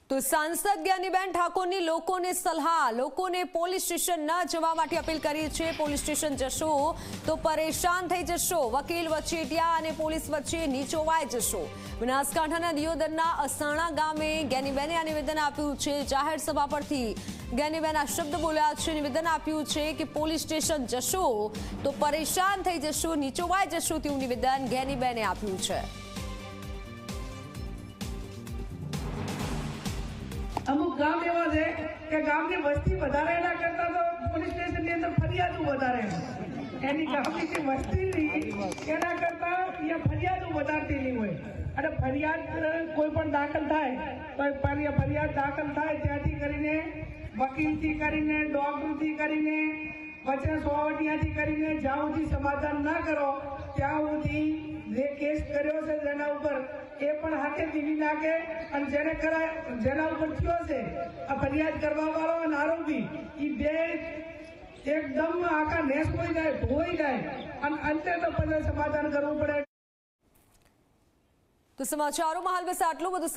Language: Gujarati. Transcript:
તો સાંસદ જ્ઞાનીબેન ઠાકોરની લોકોને સલાહ, લોકોને પોલીસ સ્ટેશન ન જવા માટે અપીલ કરી છે। પોલીસ સ્ટેશન જશો તો પરેશાન થઈ જશો, વકીલ વચેટિયા અને પોલીસ વચ્ચે નીચોવાઈ જશો। બનાસકાંઠાના દિયોદરના અસાણા ગામે જ્ઞાનીબેને આ નિવેદન આપ્યું છે। જાહેર સભા પરથી જ્ઞાનીબેન આ શબ્દ બોલ્યા છે, નિવેદન આપ્યું છે કે પોલીસ સ્ટેશન જશો તો પરેશાન થઈ જશો, નીચોવાઈ જશો તેવું નિવેદન જ્ઞાનીબેને આપ્યું છે। અમુક ગામ એવા છે કે ગામની વસ્તી વધારે એના કરતા તો પોલીસ સ્ટેશનની અંદર ફરિયાદો વધારે, એની ગામની જે વસ્તી નહીં એના કરતા અહીંયા ફરિયાદો વધારતી હોય। અને ફરિયાદ કોઈ પણ દાખલ થાય તો ફરિયાદ દાખલ થાય ત્યાંથી કરીને વકીલથી કરીને ડોક્ટરથી કરીને વચન સોવટિયાથી કરીને જ્યાં સુધી સમાધાન ના કરો ત્યાં સુધી જે કેસ કર્યો છે જેના ઉપર એ પણ હાથે દીવી નાખે અને જેના ઉપર થયો છે આ ફરિયાદ કરવા વાળો અને આરોપી એ બે એકદમ આખા નેસ હોઈ જાય, ધોઈ જાય અને અંતે તો પછી સમાધાન કરવું પડે। તો સમાચારોમાં હાલ બસ આટલું બધું।